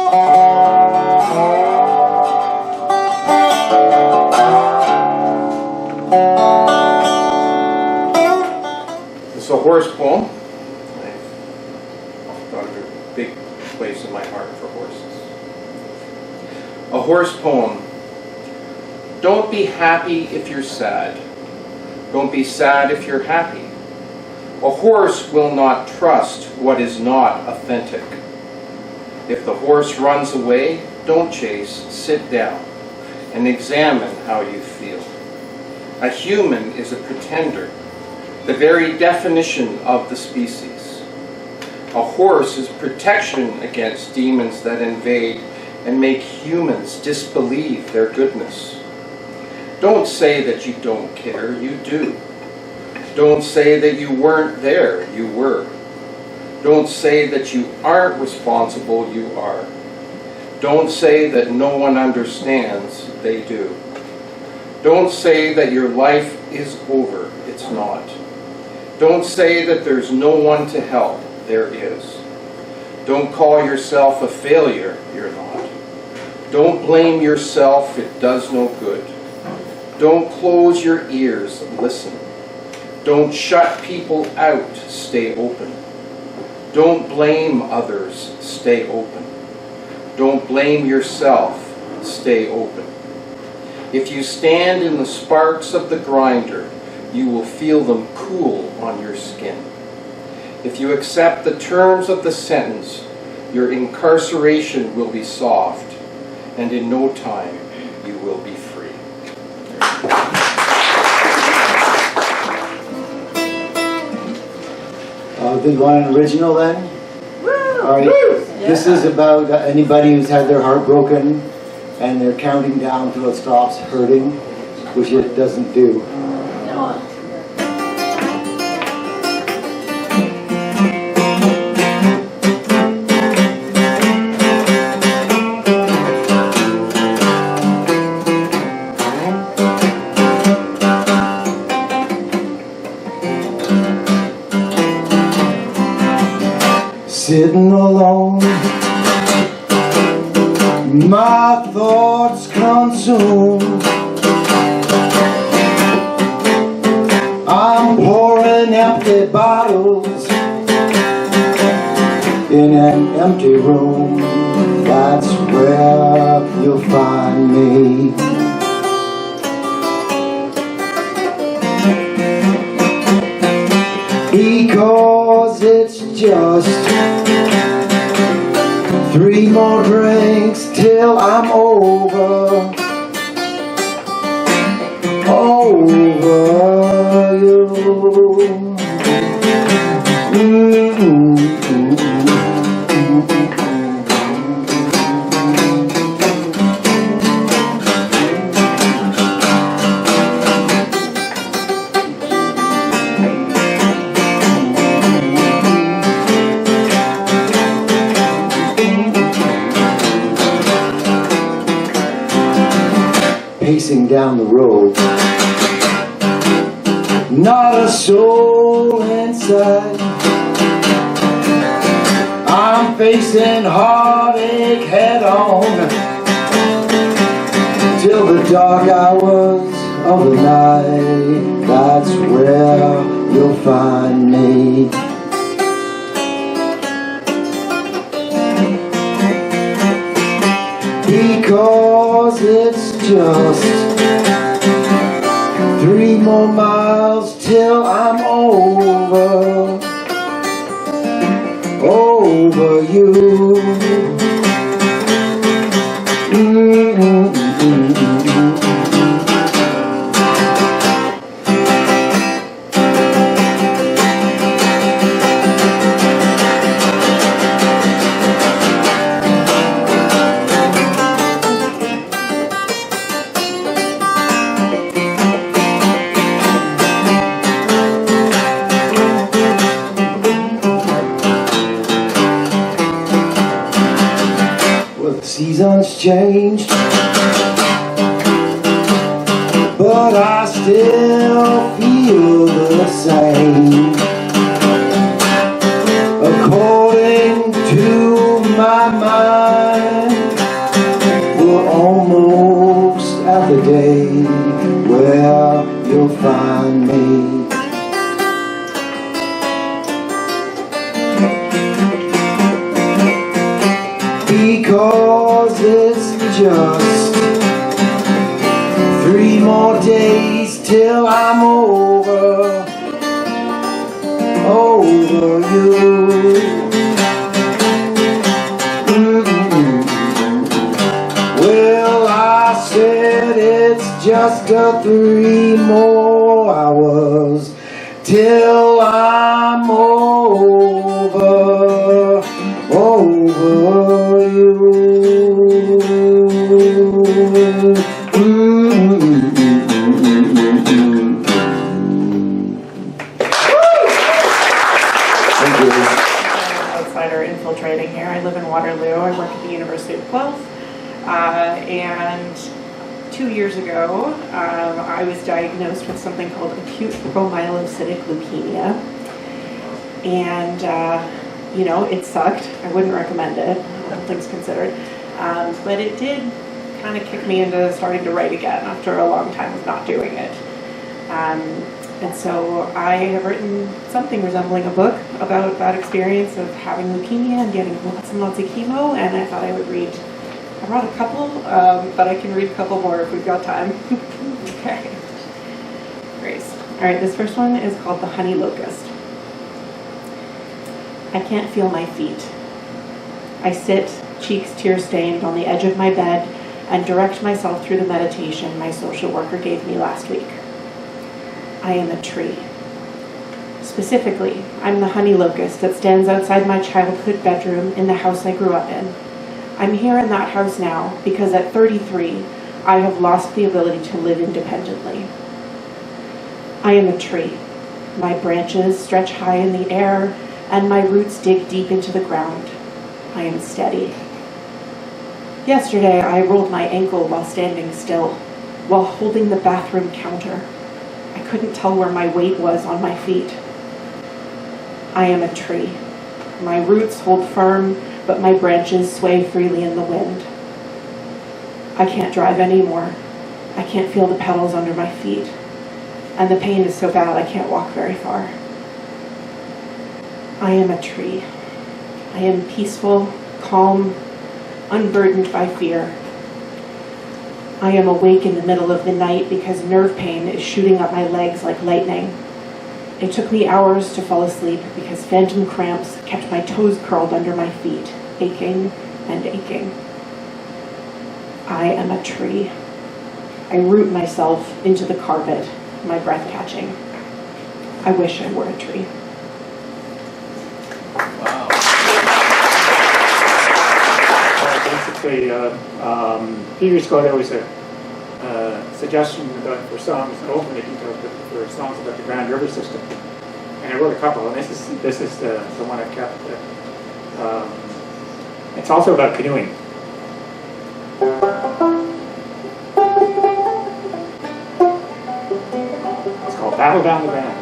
It's a horse poem. I've got a big place in my heart for horses. A horse poem. Don't be happy if you're sad. Don't be sad if you're happy. A horse will not trust what is not authentic. If the horse runs away, don't chase, sit down and examine how you feel. A human is a pretender, the very definition of the species. A horse is protection against demons that invade and make humans disbelieve their goodness. Don't say that you don't care, you do. Don't say that you weren't there, you were. Don't say that you aren't responsible, you are. Don't say that no one understands, they do. Don't say that your life is over, it's not. Don't say that there's no one to help, there is. Don't call yourself a failure, you're not. Don't blame yourself, it does no good. Don't close your ears, listen. Don't shut people out, stay open. Don't blame others, stay open. Don't blame yourself, stay open. If you stand in the sparks of the grinder, you will feel them cool on your skin. If you accept the terms of the sentence, your incarceration will be soft, and in no time you will be free. Do you want an original then? All right. This is about anybody who's had their heart broken and they're counting down till it stops hurting, which it doesn't do. Sitting alone, my thoughts consumed. I'm pouring empty bottles in an empty room. That's where you'll find me. Because it's just 3 more drinks till I'm over you. Pacing down the road, not a soul inside. I'm facing heartache head on till the dark hours of the night. That's where you'll find me. Because it's just 3 more miles till I'm over you. Seasons changed, but I still feel the same. According to my mind, just 3 more days till I'm over you. Well, I said it's just 3 more hours till I'm over you. Outsider infiltrating here. I live in Waterloo. I work at the University of Guelph. And 2 years ago, I was diagnosed with something called acute promyelocytic leukemia. And, you know, it sucked. I wouldn't recommend it, all things considered. But it did kind of kick me into starting to write again after a long time of not doing it. And so I have written something resembling a book about that experience of having leukemia and getting lots and lots of chemo, and I thought I would read. I brought a couple, but I can read a couple more if we've got time. Okay. Grace. All right, this first one is called The Honey Locust. I can't feel my feet. I sit, cheeks tear-stained, on the edge of my bed and direct myself through the meditation my social worker gave me last week. I am a tree. Specifically, I'm the honey locust that stands outside my childhood bedroom in the house I grew up in. I'm here in that house now because at 33, I have lost the ability to live independently. I am a tree. My branches stretch high in the air and my roots dig deep into the ground. I am steady. Yesterday, I rolled my ankle while standing still, while holding the bathroom counter. I couldn't tell where my weight was on my feet. I am a tree. My roots hold firm, but my branches sway freely in the wind. I can't drive anymore. I can't feel the pedals under my feet. And the pain is so bad I can't walk very far. I am a tree. I am peaceful, calm, unburdened by fear. I am awake in the middle of the night because nerve pain is shooting up my legs like lightning. It took me hours to fall asleep because phantom cramps kept my toes curled under my feet, aching and aching. I am a tree. I root myself into the carpet, my breath catching. I wish I were a tree. Wow. Basically, a few years ago there was a suggestion for songs, ultimately detailed for songs about the Grand River system, and I wrote a couple. And this is the one I kept. It's also about canoeing. It's called Battle Down the Bank.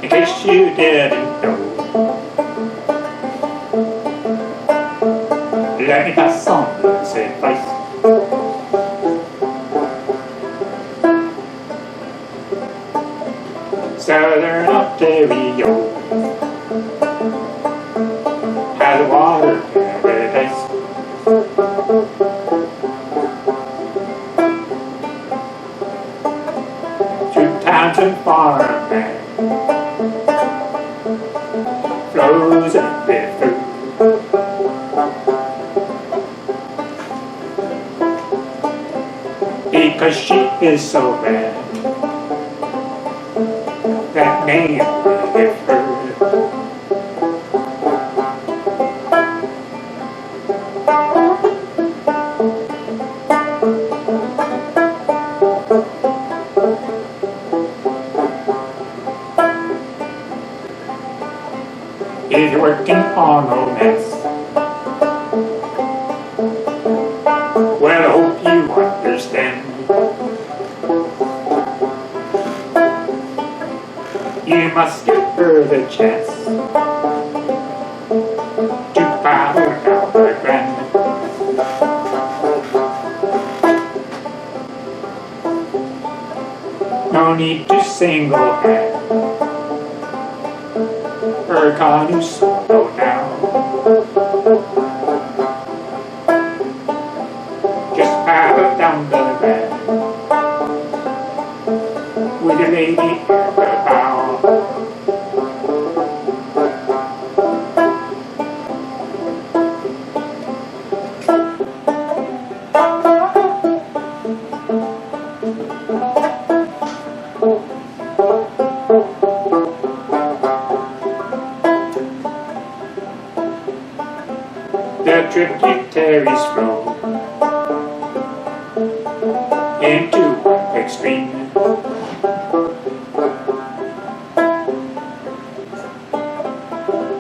In case you didn't know, let me pass on this advice. Southern Ontario has a water paradise. Through towns and farmland flows a river. Because she is so bad, that name will get heard. If you're working on romance, well, I hope you understand. You must give her the chance to paddle down the Grand. No need to single hand her canoe slow down. Just paddle down the Grand with a lady at the bow. The tributaries flow into one extreme.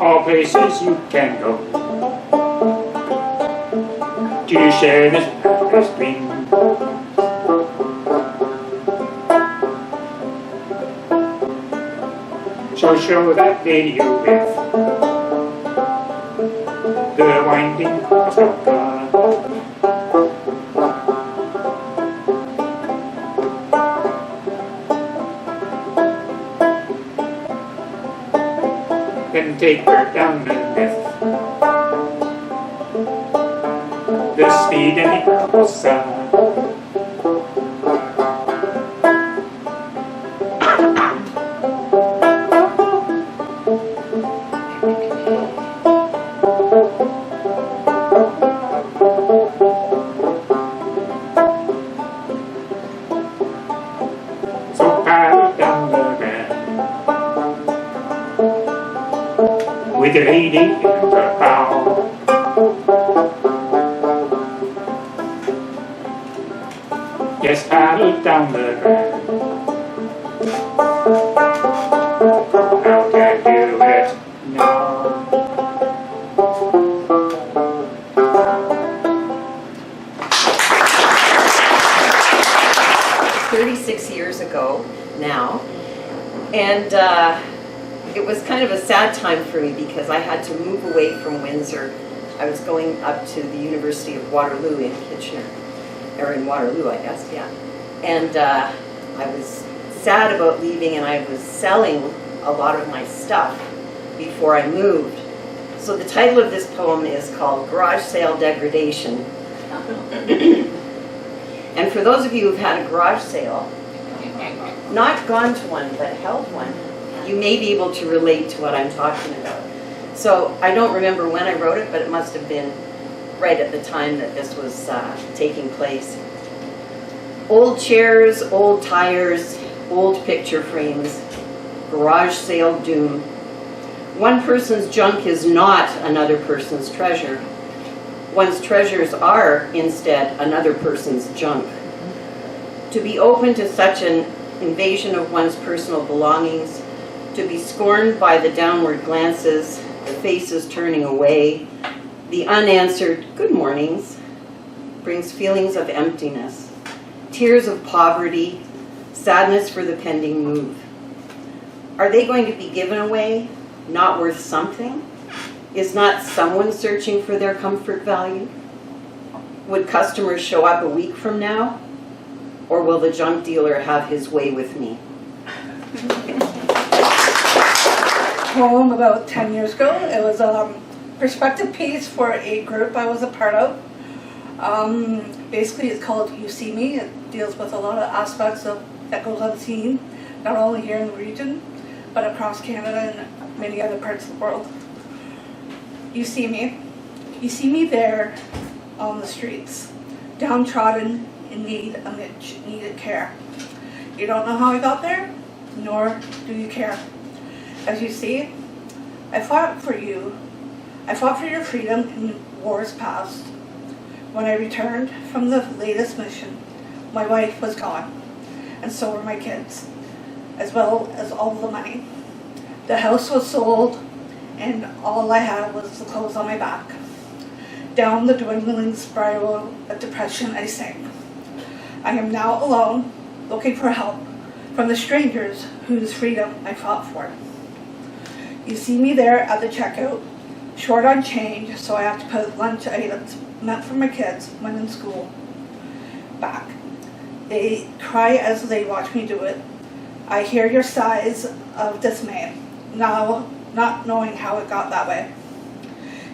All places you can go to share this boundless dream. So show that video with the winding Osaka. Then take her down the myth, the speed and the Barbosa. So paddle down the Grand with a lady in the bow. Yes, paddle down the Grand. How can do it now? 36 years ago now, and it was kind of a sad time for me because I had to move away from Windsor. I was going up to the University of Waterloo in Kitchener, or in Waterloo, I guess, yeah. And I was sad about leaving, and I was selling a lot of my stuff before I moved. So the title of this poem is called Garage Sale Degradation. And for those of you who've had a garage sale, not gone to one, but held one, you may be able to relate to what I'm talking about. So I don't remember when I wrote it, but it must have been right at the time that this was taking place. Old chairs, old tires, old picture frames, garage sale doom. One person's junk is not another person's treasure. One's treasures are, instead, another person's junk. To be open to such an invasion of one's personal belongings, to be scorned by the downward glances, the faces turning away, the unanswered good mornings, brings feelings of emptiness, tears of poverty, sadness for the pending move. Are they going to be given away, not worth something? Is not someone searching for their comfort value? Would customers show up a week from now? Or will the junk dealer have his way with me? Poem about 10 years ago. It was a perspective piece for a group I was a part of. Basically, it's called You See Me. It deals with a lot of aspects of that goes unseen, not only here in the region, but across Canada and many other parts of the world. You see me. You see me there on the streets, downtrodden in need of needed care. You don't know how I got there, nor do you care. As you see, I fought for you. I fought for your freedom in wars past. When I returned from the latest mission, my wife was gone, and so were my kids, as well as all the money. The house was sold, and all I had was the clothes on my back. Down the dwindling spiral of depression I sank. I am now alone, looking for help from the strangers whose freedom I fought for. You see me there at the checkout, short on change, so I have to put lunch items meant for my kids when in school back. They cry as they watch me do it. I hear your sighs of dismay, now not knowing how it got that way.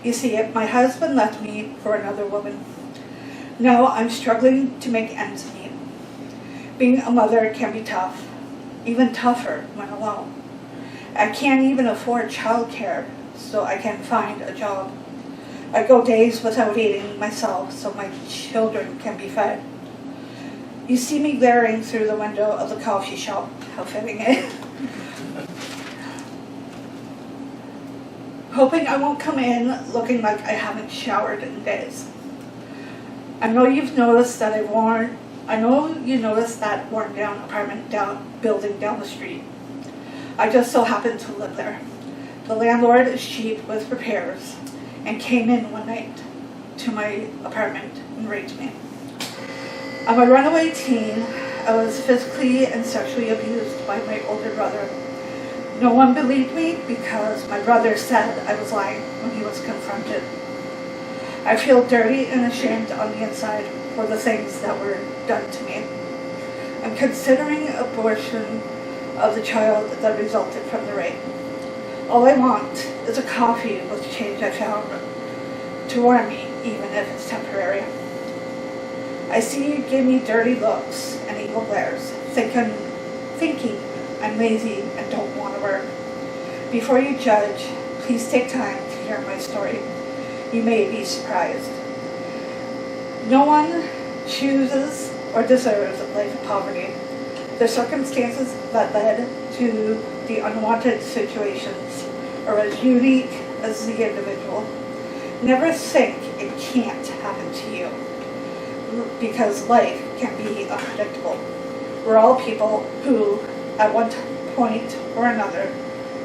You see, my husband left me for another woman. Now I'm struggling to make ends meet. Being a mother can be tough, even tougher when alone. I can't even afford childcare, so I can find a job. I go days without eating myself so my children can be fed. You see me glaring through the window of the coffee shop. How fitting, eh? Hoping I won't come in looking like I haven't showered in days. I know you noticed that worn down apartment building down the street. I just so happened to live there. The landlord is cheap with repairs and came in one night to my apartment and raped me. I'm a runaway teen. I was physically and sexually abused by my older brother. No one believed me because my brother said I was lying when he was confronted. I feel dirty and ashamed on the inside for the things that were done to me. I'm considering abortion of the child that resulted from the rape. All I want is a coffee with the change I found to warm me, even if it's temporary. I see you give me dirty looks and evil glares, thinking I'm lazy and don't want to work. Before you judge, please take time to hear my story. You may be surprised. No one chooses or deserves a life of poverty. The circumstances that led to the unwanted situations are as unique as the individual. Never think it can't happen to you, because life can be unpredictable. We're all people who, at one point or another,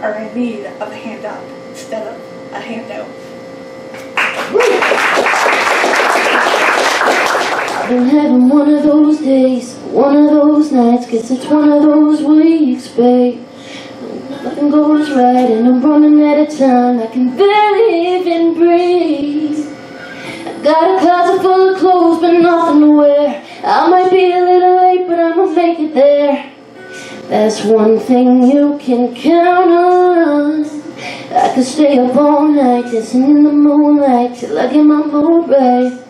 are in need of a hand up instead of a handout. I've been having one of those days, one of those nights, guess it's one of those weeks, babe. Nothing goes right and I'm running out of time, I can barely even breathe. I got a closet full of clothes but nothing to wear. I might be a little late but I'ma make it there. That's one thing you can count on. I could stay up all night, dancing in the moonlight till I get my mood right.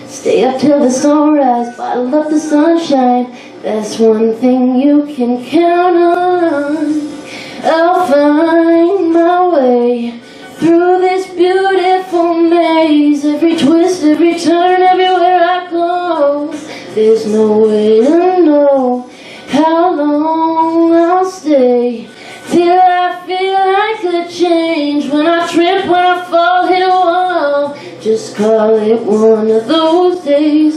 Stay up till the sunrise, bottle up the sunshine. That's one thing you can count on. I'll find my way through this beautiful maze. Every twist, every turn, everywhere I go. There's no way to know how long I'll stay till I feel like a change. When I trip, when I fall, hit a wall. Just call it one of those days,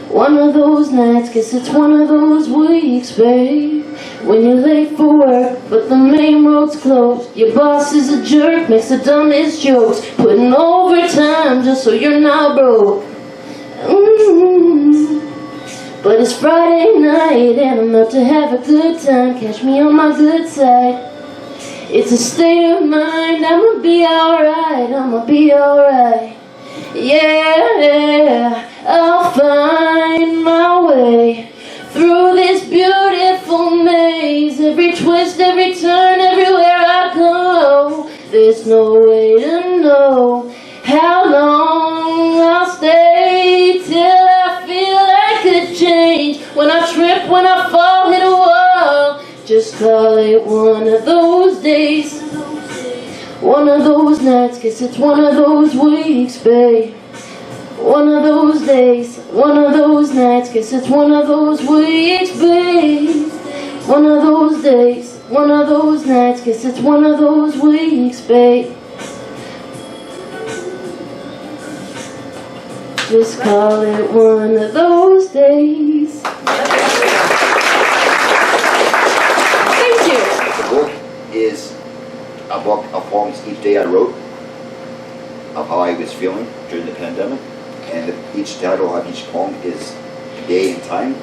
one of those nights, guess it's one of those weeks, babe. When you're late for work, but the main road's closed. Your boss is a jerk, makes the dumbest jokes, putting overtime just so you're not broke. But it's Friday night and I'm out to have a good time. Catch me on my good side. It's a state of mind, I'ma be alright, I'ma be alright. Yeah, I'll find my way through this beautiful maze. Every twist, every turn, everywhere I go. There's no way to know how long I'll stay till I feel like a change. When I trip, when I fall, hit a wall. Just call it one of those days, one of those nights, guess it's one of those weeks, babe. One of those days, one of those nights, guess it's one of those weeks, babe. One of those days, one of those nights, guess it's one of those weeks, babe. Just call it one of those days. The book is a book of poems each day I wrote of how I was feeling during the pandemic, and each title of each poem is a day and time,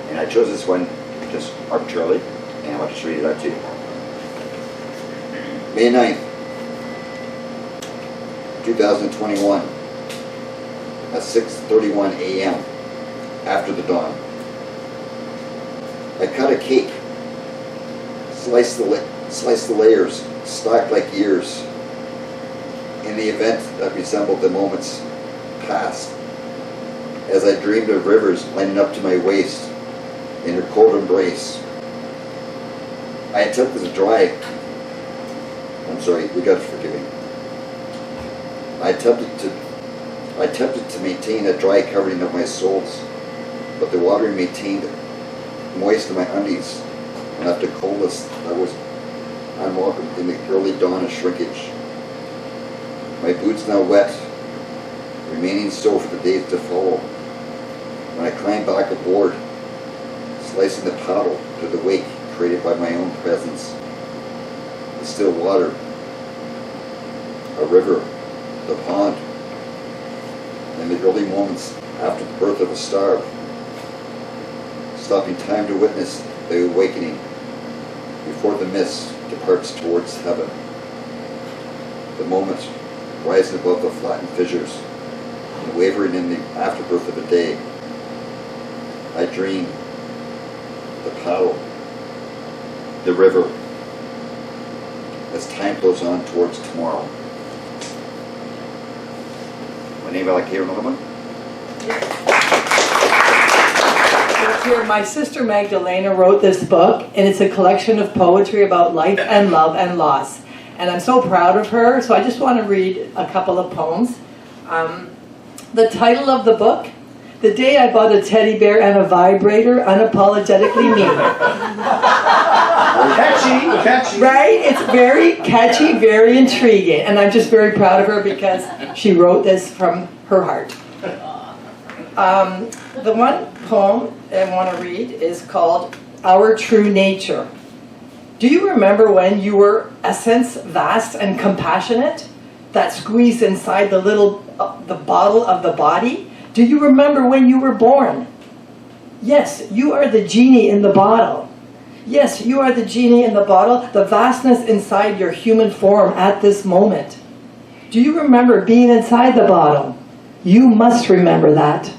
and I chose this one just arbitrarily, and I'll just read it out to you. May 9th, 2021, at 6:31 a.m. after the dawn. I cut a cake, slice the layers, stacked like ears. in the event that resembled the moments past, as I dreamed of rivers lining up to my waist in her cold embrace. I attempted to dry. I'm sorry, you got to forgive me. I attempted to maintain a dry covering of my soles, but the water maintained moist in my undies, and left a coldness that was unwelcome in the early dawn of shrinkage. My boots now wet, remaining so for the days to follow. When I climbed back aboard, slicing the paddle to the wake created by my own presence. The still water, a river, the pond, and the early moments after the birth of a star, stopping time to witness the awakening before the mist departs towards heaven. The moment rising above the flattened fissures and wavering in the afterbirth of a day. I dream the paddle, the river, as time goes on towards tomorrow. My name, I'd like to hear another one. Here, my sister Magdalena wrote this book, and it's a collection of poetry about life and love and loss. And I'm so proud of her, so I just want to read a couple of poems. The title of the book, The Day I Bought a Teddy Bear and a Vibrator, Unapologetically Me. Catchy. Right? It's very catchy, very intriguing, and I'm just very proud of her because she wrote this from her heart. The one poem I want to read is called Our True Nature. Do you remember when you were essence, vast and compassionate, that squeezed inside the bottle of the body? Do you remember when you were born? Yes, you are the genie in the bottle. Yes, you are the genie in the bottle, the vastness inside your human form at this moment. Do you remember being inside the bottle? You must remember that.